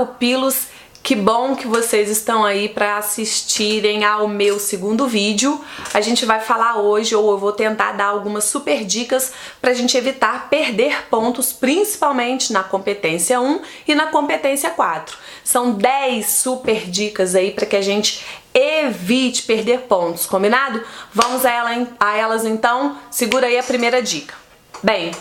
pupilos, que bom que vocês estão aí para assistirem ao meu segundo vídeo. A gente vai falar hoje, ou eu vou tentar dar algumas super dicas para a gente evitar perder pontos, principalmente na competência 1 e na competência 4. São 10 super dicas aí para que a gente evite perder pontos, combinado? Vamos a elas então. Segura aí a primeira dica. Bem,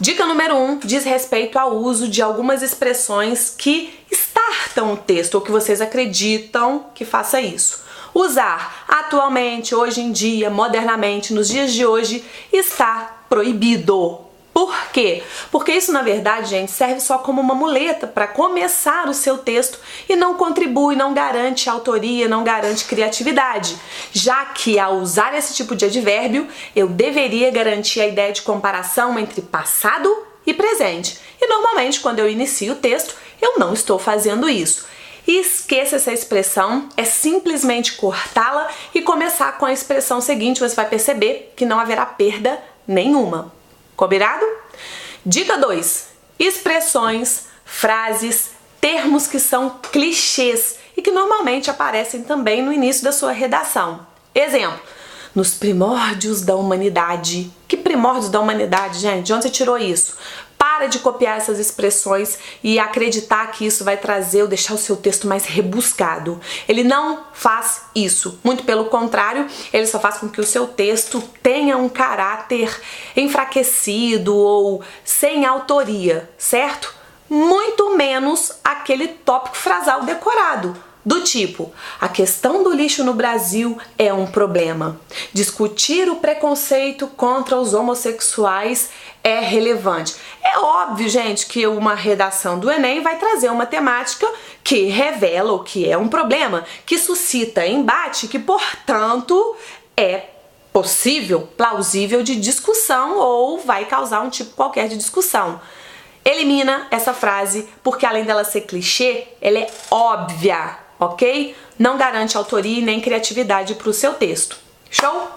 dica número 1 diz respeito ao uso de algumas expressões que startam o texto, ou que vocês acreditam que faça isso. Usar atualmente, hoje em dia, modernamente, nos dias de hoje, está proibido. Por quê? Porque isso, na verdade, gente, serve só como uma muleta para começar o seu texto e não contribui, não garante autoria, não garante criatividade. Já que, ao usar esse tipo de advérbio, eu deveria garantir a ideia de comparação entre passado e presente. E, normalmente, quando eu inicio o texto, eu não estou fazendo isso. E esqueça essa expressão, é simplesmente cortá-la e começar com a expressão seguinte. Você vai perceber que não haverá perda nenhuma. Combinado? Dica 2. Expressões, frases, termos que são clichês e que normalmente aparecem também no início da sua redação. Exemplo, nos primórdios da humanidade. Que primórdios da humanidade, gente? De onde você tirou isso? Para de copiar essas expressões e acreditar que isso vai trazer ou deixar o seu texto mais rebuscado. Ele não faz isso. Muito pelo contrário, ele só faz com que o seu texto tenha um caráter enfraquecido ou sem autoria, certo? Muito menos aquele tópico frasal decorado. Do tipo, a questão do lixo no Brasil é um problema. Discutir o preconceito contra os homossexuais é relevante. É óbvio, gente, que uma redação do Enem vai trazer uma temática que revela o que é um problema, que suscita embate, que, portanto, é possível, plausível de discussão ou vai causar um tipo qualquer de discussão. Elimina essa frase, porque além dela ser clichê, ela é óbvia. Ok? Não garante autoria nem criatividade para o seu texto. Show?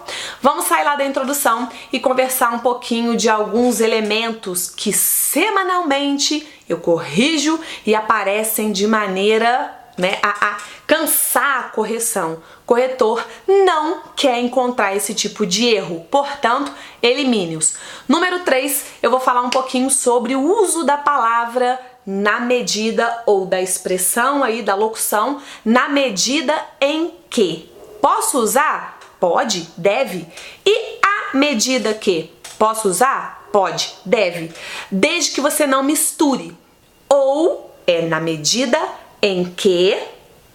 Vamos sair lá da introdução e conversar um pouquinho de alguns elementos que semanalmente eu corrijo e aparecem de maneira a cansar a correção. O corretor não quer encontrar esse tipo de erro, portanto, elimine-os. Número 3, eu vou falar um pouquinho sobre o uso da palavra na medida, ou da expressão aí, da locução, na medida em que. Posso usar? Pode, deve. E a medida que? Posso usar? Pode, deve. Desde que você não misture. Ou é na medida em que,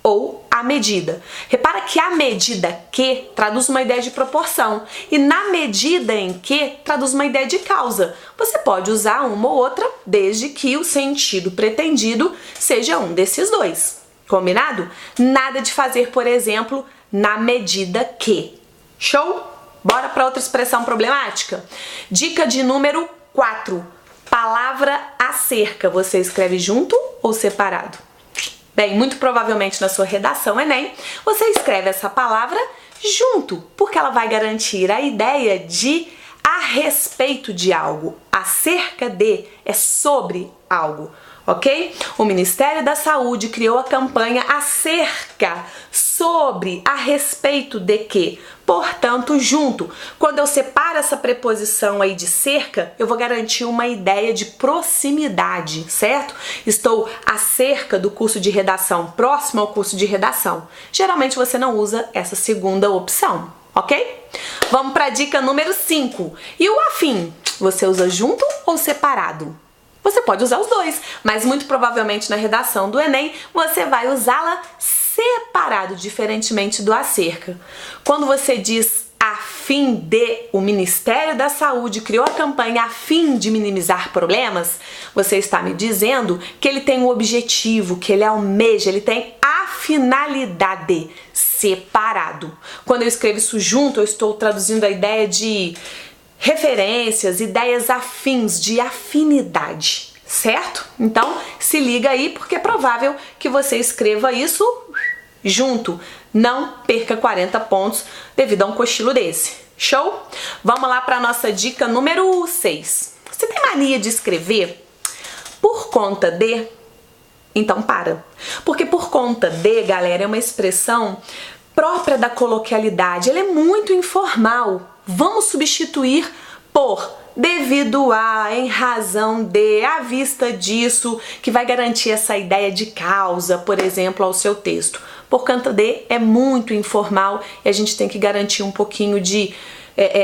ou a medida. Repara que a medida que traduz uma ideia de proporção e na medida em que traduz uma ideia de causa. Você pode usar uma ou outra desde que o sentido pretendido seja um desses dois. Combinado? Nada de fazer, por exemplo, na medida que. Show? Bora para outra expressão problemática? Dica de número 4. Palavra acerca. Você escreve junto ou separado? Bem, muito provavelmente na sua redação Enem, você escreve essa palavra junto, porque ela vai garantir a ideia de a respeito de algo, acerca de, é sobre algo, ok? O Ministério da Saúde criou a campanha acerca, sobre, a respeito de que, portanto, junto. Quando eu separo essa preposição aí de cerca, eu vou garantir uma ideia de proximidade, certo? Estou acerca do curso de redação, próximo ao curso de redação. Geralmente você não usa essa segunda opção, ok? Vamos para a dica número 5. E o afim, você usa junto ou separado? Você pode usar os dois, mas muito provavelmente na redação do Enem você vai usá-la separado, diferentemente do acerca. Quando você diz a fim de, o Ministério da Saúde criou a campanha a fim de minimizar problemas, você está me dizendo que ele tem um objetivo, que ele almeja, ele tem a finalidade, separado. Quando eu escrevo isso junto, eu estou traduzindo a ideia de referências, ideias afins, de afinidade, certo? Então, se liga aí, porque é provável que você escreva isso junto. Não perca 40 pontos devido a um cochilo desse. Show? Vamos lá para a nossa dica número 6. Você tem mania de escrever por conta de? Então para. Porque por conta de, galera, é uma expressão própria da coloquialidade, ela é muito informal. Vamos substituir por devido a, em razão de, à vista disso, que vai garantir essa ideia de causa, por exemplo, ao seu texto. Por conta de é muito informal e a gente tem que garantir um pouquinho de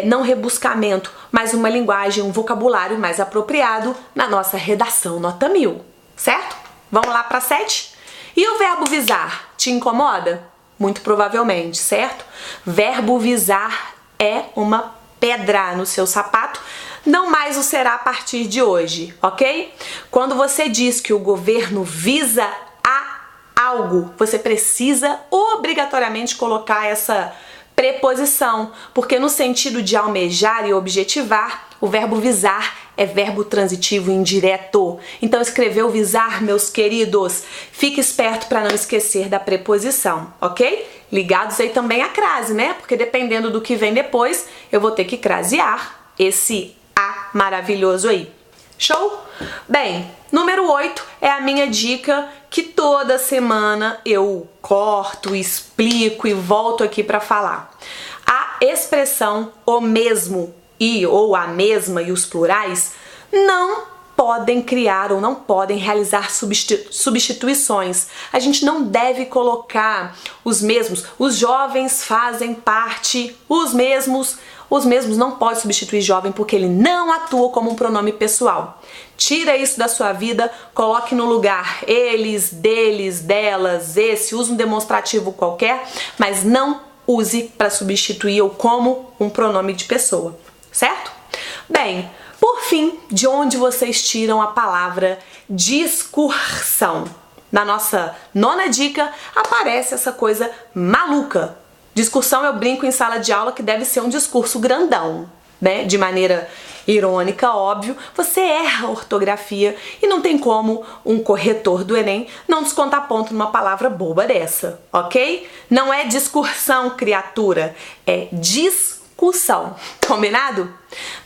não rebuscamento, mas uma linguagem, um vocabulário mais apropriado na nossa redação nota 1000, certo? Vamos lá para 7? E o verbo visar te incomoda? Muito provavelmente, certo? Verbo visar é uma pedra no seu sapato, não mais o será a partir de hoje, ok? Quando você diz que o governo visa a algo, você precisa obrigatoriamente colocar essa preposição, porque no sentido de almejar e objetivar, o verbo visar é verbo transitivo indireto. Então escreveu visar, meus queridos. Fique esperto para não esquecer da preposição, ok? Ligados aí também à crase, né? Porque dependendo do que vem depois, eu vou ter que crasear esse a maravilhoso aí. Show? Bem, número 8 é a minha dica que toda semana eu corto, explico e volto aqui para falar. A expressão o mesmo e ou a mesma e os plurais não podem criar ou não podem realizar substituições. A gente não deve colocar os mesmos. Os jovens fazem parte, os mesmos não pode substituir jovem porque ele não atua como um pronome pessoal. Tira isso da sua vida, coloque no lugar eles, deles, delas, esse, use um demonstrativo qualquer, mas não use para substituir ou como um pronome de pessoa, certo? Bem, por fim, de onde vocês tiram a palavra discursão? Na nossa 9ª dica aparece essa coisa maluca. Discussão eu brinco em sala de aula que deve ser um discurso grandão, né? De maneira irônica, óbvio, você erra a ortografia e não tem como um corretor do Enem não descontar ponto numa palavra boba dessa, ok? Não é discursão, criatura, é discussão, combinado?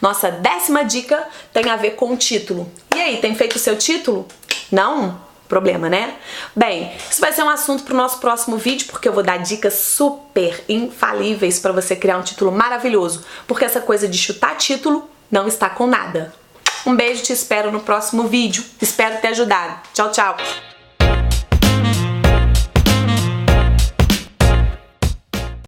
Nossa 10ª dica tem a ver com o título. E aí, tem feito o seu título? Não? Problema, né? Bem, isso vai ser um assunto para o nosso próximo vídeo, porque eu vou dar dicas super infalíveis para você criar um título maravilhoso, porque essa coisa de chutar título não está com nada. Um beijo, te espero no próximo vídeo. Espero ter ajudado. Tchau, tchau!